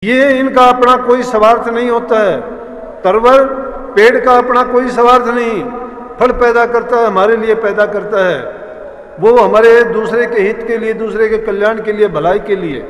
ये इनका अपना कोई स्वार्थ नहीं होता है। तरवर पेड़ का अपना कोई स्वार्थ नहीं, फल पैदा करता है, हमारे लिए पैदा करता है, वो हमारे दूसरे के हित के लिए, दूसरे के कल्याण के लिए, भलाई के लिए।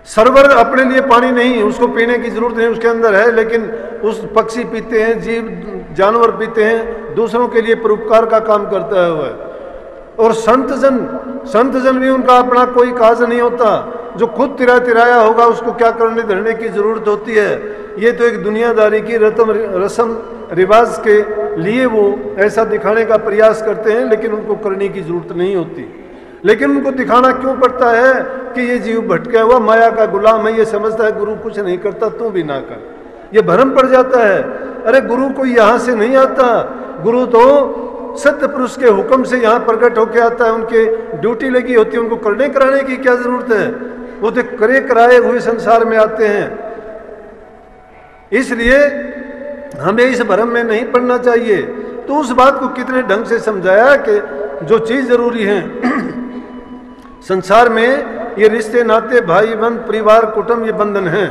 सरोवर अपने लिए पानी नहीं, उसको पीने की जरूरत नहीं, उसके अंदर है, लेकिन उस पक्षी पीते हैं, जीव जानवर पीते हैं, दूसरों के लिए परोपकार का काम करता है वह। और संत जन भी उनका अपना कोई काज नहीं होता। जो खुद तिराया होगा उसको क्या करने धरने की जरूरत होती है। ये तो एक दुनियादारी की रस्म रिवाज के लिए वो ऐसा दिखाने का प्रयास करते हैं, लेकिन उनको करने की जरूरत नहीं होती। लेकिन उनको दिखाना क्यों पड़ता है कि ये जीव भटका हुआ माया का गुलाम है, ये समझता है गुरु कुछ नहीं करता, तू भी ना कर, ये भ्रम पड़ जाता है। अरे गुरु कोई यहाँ से नहीं आता, गुरु तो सत्य पुरुष के हुक्म से यहाँ प्रकट होके आता है, उनके ड्यूटी लगी होती है, उनको करने कराने की क्या जरूरत है, वो तो करे कराए हुए संसार में आते हैं। इसलिए हमें इस भ्रम में नहीं पड़ना चाहिए। तो उस बात को कितने ढंग से समझाया कि जो चीज जरूरी है संसार में, ये रिश्ते नाते भाई बंध परिवार कुटुंब, ये बंधन है,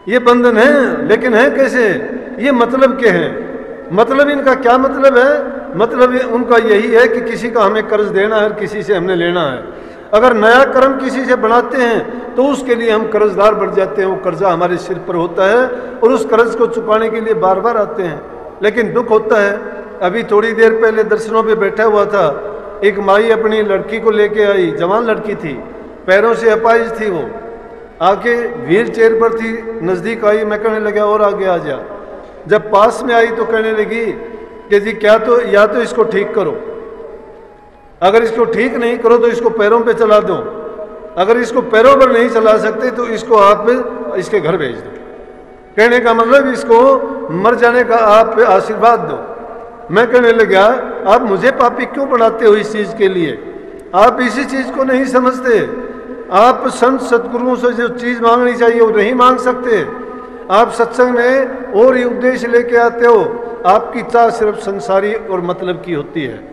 ये बंधन है, लेकिन है कैसे, ये मतलब के हैं। मतलब इनका क्या मतलब है? मतलब उनका यही है कि किसी का हमें कर्ज देना है, किसी से हमने लेना है। अगर नया कर्म किसी से बनाते हैं तो उसके लिए हम कर्जदार बढ़ जाते हैं, वो कर्जा हमारे सिर पर होता है और उस कर्ज को चुकाने के लिए बार बार आते हैं। लेकिन दुख होता है, अभी थोड़ी देर पहले दर्शनों पे बैठा हुआ था, एक माई अपनी लड़की को लेके आई, जवान लड़की थी, पैरों से अपाहिज थी, वो आके व्हील चेयर पर थी, नजदीक आई, मैं कहने लगा और आगे आ जा। जब पास में आई तो कहने लगी कि जी क्या, तो या तो इसको ठीक करो, अगर इसको ठीक नहीं करो तो इसको पैरों पे चला दो, अगर इसको पैरों पर नहीं चला सकते तो इसको आप इसके घर भेज दो। कहने का मतलब इसको मर जाने का आप आशीर्वाद दो। मैं कहने लगा आप मुझे पापी क्यों बनाते हो इस चीज के लिए? आप इसी चीज को नहीं समझते। आप संत सतगुरुओं से जो चीज मांगनी चाहिए वो नहीं मांग सकते। आप सत्संग में और ही उद्देश्य लेके आते हो, आपकी चाह सिर्फ संसारी और मतलब की होती है।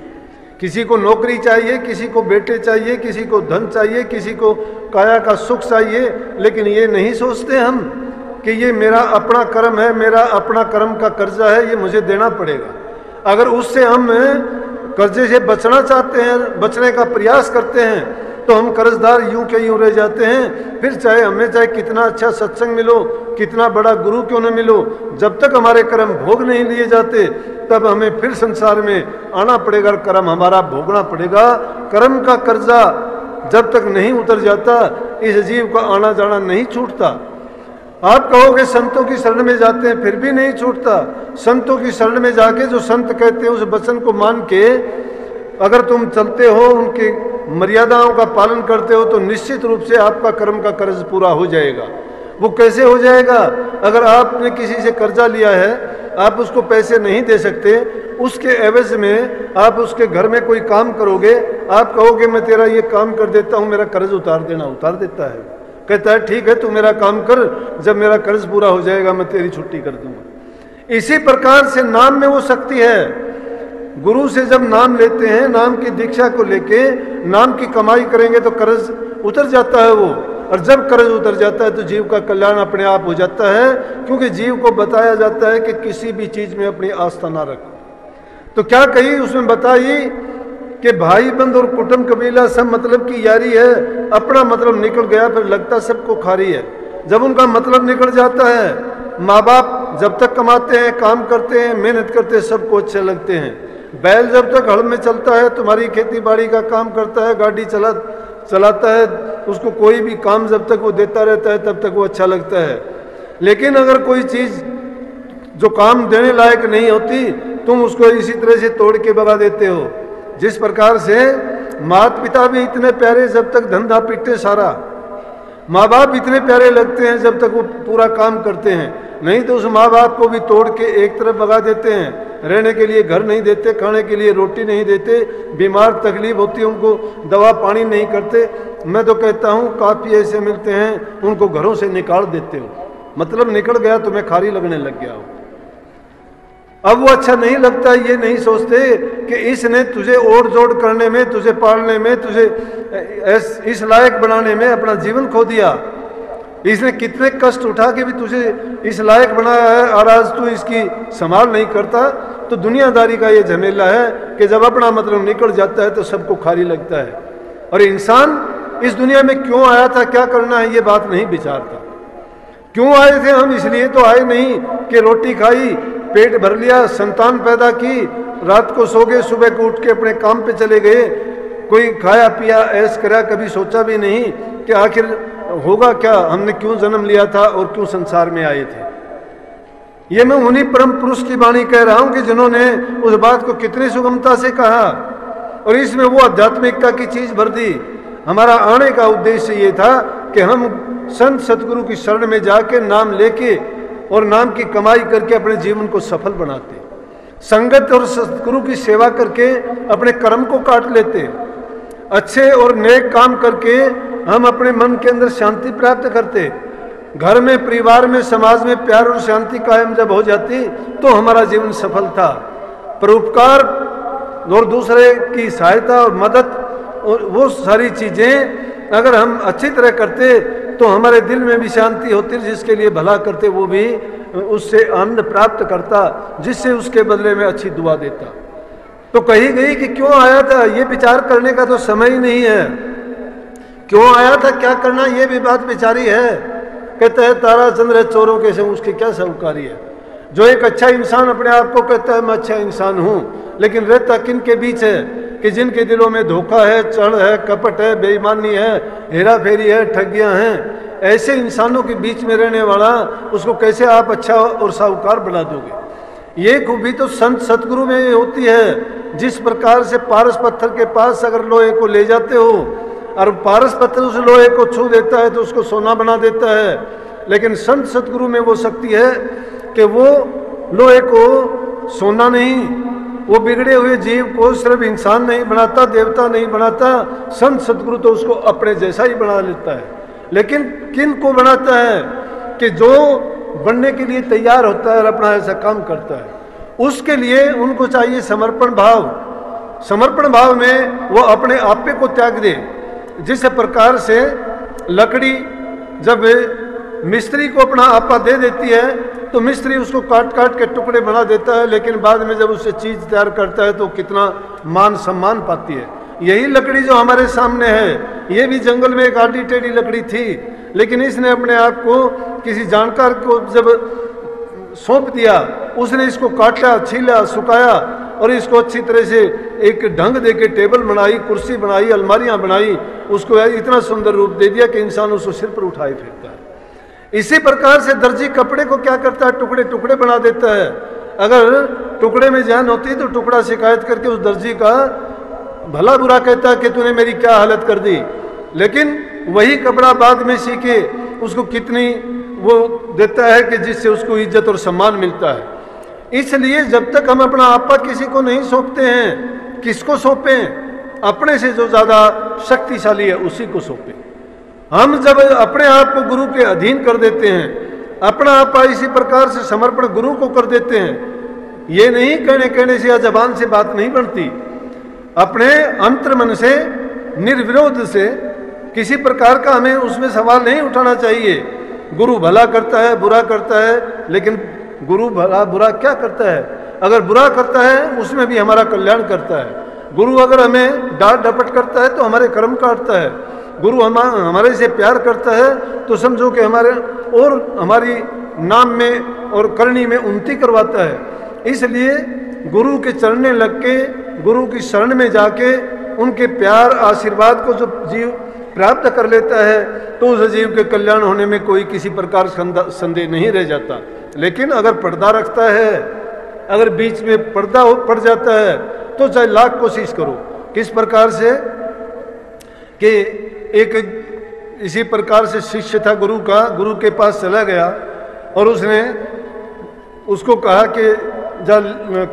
किसी को नौकरी चाहिए, किसी को बेटे चाहिए, किसी को धन चाहिए, किसी को काया का सुख चाहिए, लेकिन ये नहीं सोचते हम कि ये मेरा अपना कर्म है, मेरा अपना कर्म का कर्जा है, ये मुझे देना पड़ेगा। अगर उससे हम कर्जे से बचना चाहते हैं, बचने का प्रयास करते हैं, तो हम कर्जदार यूं के यूं रह जाते हैं। फिर चाहे हमें चाहे कितना अच्छा सत्संग मिलो, कितना बड़ा गुरु क्यों न मिलो, जब तक हमारे कर्म भोग नहीं लिए जाते तब हमें फिर संसार में आना पड़ेगा, कर्म हमारा भोगना पड़ेगा। कर्म का कर्जा जब तक नहीं उतर जाता इस जीव का आना जाना नहीं छूटता। आप कहोगे संतों की शरण में जाते हैं, फिर भी नहीं छूटता। संतों की शरण में जाके जो संत कहते हैं उस वचन को मान के अगर तुम चलते हो, उनकी मर्यादाओं का पालन करते हो, तो निश्चित रूप से आपका कर्म का कर्ज पूरा हो जाएगा। वो कैसे हो जाएगा? अगर आपने किसी से कर्जा लिया है, आप उसको पैसे नहीं दे सकते, उसके एवज में आप उसके घर में कोई काम करोगे, आप कहोगे मैं तेरा ये काम कर देता हूँ, मेरा कर्ज उतार देना, उतार देता है। कहता है ठीक है तू मेरा काम कर, जब मेरा कर्ज पूरा हो जाएगा मैं तेरी छुट्टी कर दूंगा। इसी प्रकार से नाम में वो शक्ति है। गुरु से जब नाम लेते हैं, नाम की दीक्षा को लेके नाम की कमाई करेंगे तो कर्ज उतर जाता है वो, और जब कर्ज उतर जाता है तो जीव का कल्याण अपने आप हो जाता है। क्योंकि जीव को बताया जाता है कि किसी भी चीज में अपनी आस्था ना रखो। तो क्या कही उसमें बताई कि भाई बंद और कुटुंब कबीला सब मतलब की यारी है। अपना मतलब निकल गया फिर लगता सबको खारी है। जब उनका मतलब निकल जाता है, माँ बाप जब तक कमाते हैं, काम करते हैं, मेहनत करते हैं, सबको अच्छे लगते हैं। बैल जब तक हल में चलता है, तुम्हारी खेती बाड़ी का काम करता है, गाड़ी चलाता है, उसको कोई भी काम जब तक वो देता रहता है तब तक वो अच्छा लगता है। लेकिन अगर कोई चीज जो काम देने लायक नहीं होती, तुम उसको इसी तरह से तोड़ के भगा देते हो। जिस प्रकार से माता पिता भी इतने प्यारे जब तक धंधा पीटे सारा, माँ बाप इतने प्यारे लगते हैं जब तक वो पूरा काम करते हैं, नहीं तो उस माँ बाप को भी तोड़ के एक तरफ भगा देते हैं। रहने के लिए घर नहीं देते, खाने के लिए रोटी नहीं देते, बीमार तकलीफ होती है उनको, दवा पानी नहीं करते। मैं तो कहता हूँ काफी ऐसे मिलते हैं उनको घरों से निकाल देते हो, मतलब निकल गया तुम्हें खारी लगने लग गया हो। अब वो अच्छा नहीं लगता, ये नहीं सोचते कि इसने तुझे ओढ़ जोड़ करने में, तुझे पालने में, तुझे इस लायक बनाने में अपना जीवन खो दिया। इसने कितने कष्ट उठा के भी तुझे इस लायक बनाया है और आज तू इसकी संभाल नहीं करता। तो दुनियादारी का ये झमेला है कि जब अपना मतलब निकल जाता है तो सबको खाली लगता है। और इंसान इस दुनिया में क्यों आया था, क्या करना है, ये बात नहीं विचारता। क्यों आए थे हम, इसलिए तो आए नहीं कि रोटी खाई, पेट भर लिया, संतान पैदा की, रात को सो गए, सुबह को उठ के अपने काम पे चले गए, कोई खाया पिया ऐश करा, कभी सोचा भी नहीं कि आखिर होगा क्या, हमने क्यों जन्म लिया था और क्यों संसार में आए थे। ये मैं उन्हीं परम पुरुष की वाणी कह रहा हूं कि जिन्होंने उस बात को कितनी सुगमता से कहा और इसमें वो आध्यात्मिकता की चीज भर दी। हमारा आने का उद्देश्य ये था कि हम संत सतगुरु की शरण में जाके नाम लेके और नाम की कमाई करके अपने जीवन को सफल बनाते, संगत और सतगुरु की सेवा करके अपने कर्म को काट लेते, अच्छे और नेक काम करके हम अपने मन के अंदर शांति प्राप्त करते। घर में, परिवार में, समाज में प्यार और शांति कायम जब हो जाती तो हमारा जीवन सफल था। परोपकार और दूसरे की सहायता और मदद और वो सारी चीजें अगर हम अच्छी तरह करते तो हमारे दिल में भी शांति होती, जिसके लिए भला करते वो भी उससे आनंद प्राप्त करता, जिससे उसके बदले में अच्छी दुआ देता। तो कही गई कि क्यों आया था, ये विचार करने का तो समय ही नहीं है। क्यों आया था, क्या करना, ये भी बात विचारी है। कहता है तारा चंद्र है चोरों के संग, उसकी क्या साहूकारी है। जो एक अच्छा इंसान अपने आप को कहता है मैं अच्छा इंसान हूं, लेकिन रहता किन के बीच है कि जिनके दिलों में धोखा है, चढ़ है, कपट है, बेईमानी है, हेरा फेरी है, ठगियां हैं। ऐसे इंसानों के बीच में रहने वाला उसको कैसे आप अच्छा और साहूकार बना दोगे। ये खूबी तो संत सतगुरु में होती है। जिस प्रकार से पारस पत्थर के पास अगर लोहे को ले जाते हो और पारस पत्थर उस लोहे को छू देता है तो उसको सोना बना देता है, लेकिन संत सतगुरु में वो शक्ति है कि वो लोहे को सोना नहीं, वो बिगड़े हुए जीव को सिर्फ इंसान नहीं बनाता, देवता नहीं बनाता, संत सतगुरु तो उसको अपने जैसा ही बना लेता है। लेकिन किन को बनाता है कि जो बनने के लिए तैयार होता है और अपना ऐसा काम करता है, उसके लिए उनको चाहिए समर्पण भाव। समर्पण भाव में वो अपने आपे को त्याग दे। जिस प्रकार से लकड़ी जब मिस्त्री को अपना आपा दे देती है तो मिस्त्री उसको काट काट के टुकड़े बना देता है, लेकिन बाद में जब उससे चीज तैयार करता है तो कितना मान सम्मान पाती है। यही लकड़ी जो हमारे सामने है, ये भी जंगल में एक आड़ी टेढ़ी लकड़ी थी, लेकिन इसने अपने आप को किसी जानकार को जब सौंप दिया, उसने इसको काटा, छीला, सुखाया और इसको अच्छी तरह से एक ढंग दे के टेबल बनाई, कुर्सी बनाई, अलमारियां बनाई, उसको इतना सुंदर रूप दे दिया कि इंसान उसको सिर पर उठाए फिरता है। इसी प्रकार से दर्जी कपड़े को क्या करता है, टुकड़े टुकड़े बना देता है। अगर टुकड़े में जान होती है तो टुकड़ा शिकायत करके उस दर्जी का भला बुरा कहता है कि तूने मेरी क्या हालत कर दी, लेकिन वही कपड़ा बाद में सीके उसको कितनी वो देता है कि जिससे उसको इज्जत और सम्मान मिलता है। इसलिए जब तक हम अपना आपा किसी को नहीं सौंपते हैं, किसको सौंपें, अपने से जो ज्यादा शक्तिशाली है उसी को सौंपें। हम जब अपने आप को गुरु के अधीन कर देते हैं, अपना आपा इसी प्रकार से समर्पण गुरु को कर देते हैं, ये नहीं कहने से या जबान से बात नहीं बनती। अपने अंतर मन से निर्विरोध से किसी प्रकार का हमें उसमें सवाल नहीं उठाना चाहिए। गुरु भला करता है, बुरा करता है, लेकिन गुरु भला बुरा क्या करता है? अगर बुरा करता है उसमें भी हमारा कल्याण करता है। गुरु अगर हमें डांट डपट करता है तो हमारे कर्म काटता है। गुरु हमारे से प्यार करता है तो समझो कि हमारी नाम में और करनी में उन्नति करवाता है। इसलिए गुरु के चरणें लग के, गुरु की शरण में जाके उनके प्यार आशीर्वाद को जो जीव प्राप्त कर लेता है तो उस जीव के कल्याण होने में कोई किसी प्रकार संदेह नहीं रह जाता। लेकिन अगर पर्दा रखता है, अगर बीच में पर्दा पड़ जाता है तो चाहे लाख कोशिश करो। किस प्रकार से कि एक इसी प्रकार से शिष्य था गुरु का, गुरु के पास चला गया और उसने उसको कहा कि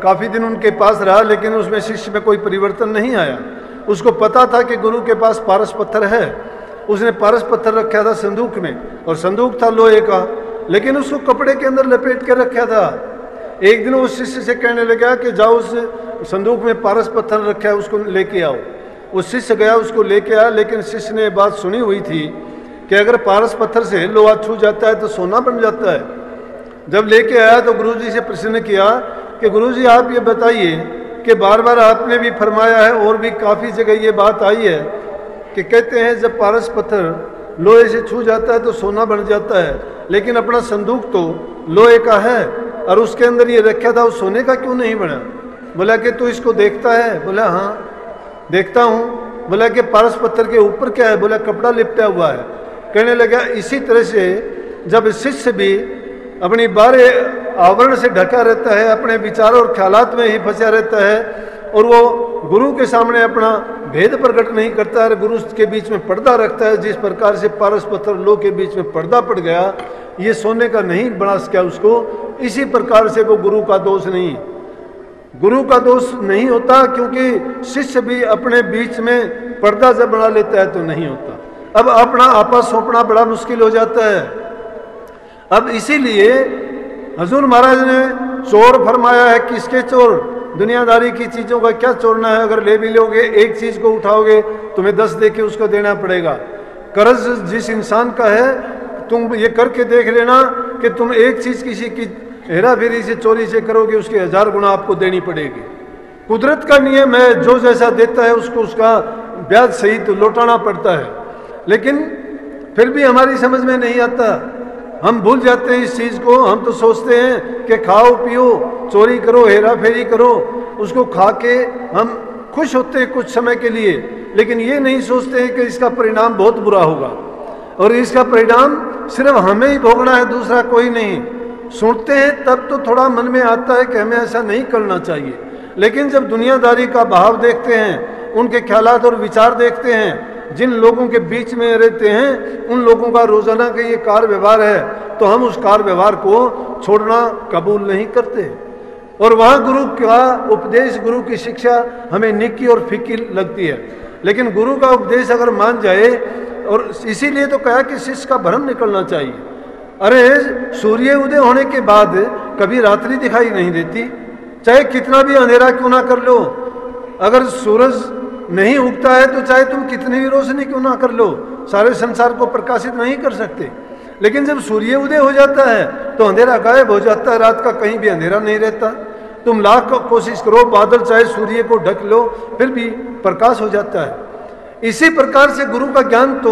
काफी दिन उनके पास रहा, लेकिन उसमें शिष्य में कोई परिवर्तन नहीं आया। उसको पता था कि गुरु के पास पारस पत्थर है, उसने पारस पत्थर रखा था संदूक में, और संदूक था लोहे का, लेकिन उसको कपड़े के अंदर लपेट के रखा था। एक दिन उस शिष्य से कहने लगा कि जाओ उस संदूक में पारस पत्थर रखा है उसको लेके आओ। उस शिष्य गया, उसको लेके आया, लेकिन शिष्य ने बात सुनी हुई थी कि अगर पारस पत्थर से लोहा छू जाता है तो सोना बन जाता है। जब लेके आया तो गुरुजी से प्रश्न किया कि गुरुजी आप ये बताइए कि बार बार आपने भी फरमाया है और भी काफ़ी जगह ये बात आई है कि कहते हैं जब पारस पत्थर लोहे से छू जाता है तो सोना बन जाता है, लेकिन अपना संदूक तो लोहे का है और उसके अंदर ये रखा था, उस सोने का क्यों नहीं बना? बोला कि तू इसको देखता है? बोला हाँ देखता हूँ। बोला कि पारस पत्थर के ऊपर क्या है? बोला कपड़ा लिपटा हुआ है। कहने लगा इसी तरह से जब शिष्य भी अपनी बारे आवरण से ढका रहता है, अपने विचारों और ख्यालात में ही फंसा रहता है और वो गुरु के सामने अपना भेद प्रकट नहीं करता है, गुरु के बीच में पर्दा रखता है, जिस प्रकार से पारस पत्थर लोह के बीच में पर्दा पड़ गया, ये सोने का नहीं बना सका उसको, इसी प्रकार से वो गुरु का दोष नहीं, गुरु का दोष नहीं होता, क्योंकि शिष्य भी अपने बीच में पर्दा जब बना लेता है तो नहीं होता। अब अपना आपस सौंपना बड़ा मुश्किल हो जाता है। अब इसीलिए हजूर महाराज ने चोर फरमाया है। किसके चोर? दुनियादारी की चीज़ों का क्या चोरना है? अगर ले भी लोगे, एक चीज़ को उठाओगे तुम्हें 10 दे के उसको देना पड़ेगा। कर्ज जिस इंसान का है, तुम ये करके देख लेना कि तुम एक चीज़ किसी की हेरा फेरी से चोरी से करोगे, उसके 1000 गुना आपको देनी पड़ेगी। कुदरत का नियम है, जो जैसा देता है उसको उसका ब्याज सहित लौटाना पड़ता है। लेकिन फिर भी हमारी समझ में नहीं आता, हम भूल जाते हैं इस चीज़ को। हम तो सोचते हैं कि खाओ पियो, चोरी करो, हेरा फेरी करो, उसको खा के हम खुश होते हैं कुछ समय के लिए, लेकिन ये नहीं सोचते हैं कि इसका परिणाम बहुत बुरा होगा और इसका परिणाम सिर्फ हमें ही भोगना है, दूसरा कोई नहीं। सुनते हैं तब तो थोड़ा मन में आता है कि हमें ऐसा नहीं करना चाहिए, लेकिन जब दुनियादारी का भाव देखते हैं, उनके ख्यालात और विचार देखते हैं, जिन लोगों के बीच में रहते हैं उन लोगों का रोजाना का ये कार व्यवहार है, तो हम उस कार व्यवहार को छोड़ना कबूल नहीं करते। और वहाँ गुरु का उपदेश, गुरु की शिक्षा हमें निक्की और फीकी लगती है, लेकिन गुरु का उपदेश अगर मान जाए, और इसीलिए तो कहा कि शिष्य का भ्रम निकलना चाहिए। अरे सूर्य उदय होने के बाद कभी रात्रि दिखाई नहीं देती, चाहे कितना भी अंधेरा क्यों ना कर लो। अगर सूरज नहीं उगता है तो चाहे तुम कितनी भी रोशनी क्यों ना कर लो, सारे संसार को प्रकाशित नहीं कर सकते। लेकिन जब सूर्य उदय हो जाता है तो अंधेरा गायब हो जाता है, रात का कहीं भी अंधेरा नहीं रहता। तुम लाख कोशिश करो, बादल चाहे सूर्य को ढक लो, फिर भी प्रकाश हो जाता है। इसी प्रकार से गुरु का ज्ञान तो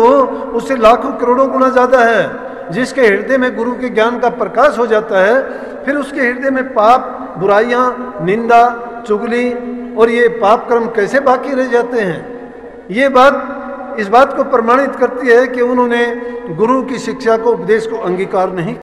उससे लाखों करोड़ों गुना ज़्यादा है। जिसके हृदय में गुरु के ज्ञान का प्रकाश हो जाता है, फिर उसके हृदय में पाप, बुराइयाँ, निंदा, चुगली और ये पाप कर्म कैसे बाकी रह जाते हैं। ये बात इस बात को प्रमाणित करती है कि उन्होंने गुरु की शिक्षा को, उपदेश को अंगीकार नहीं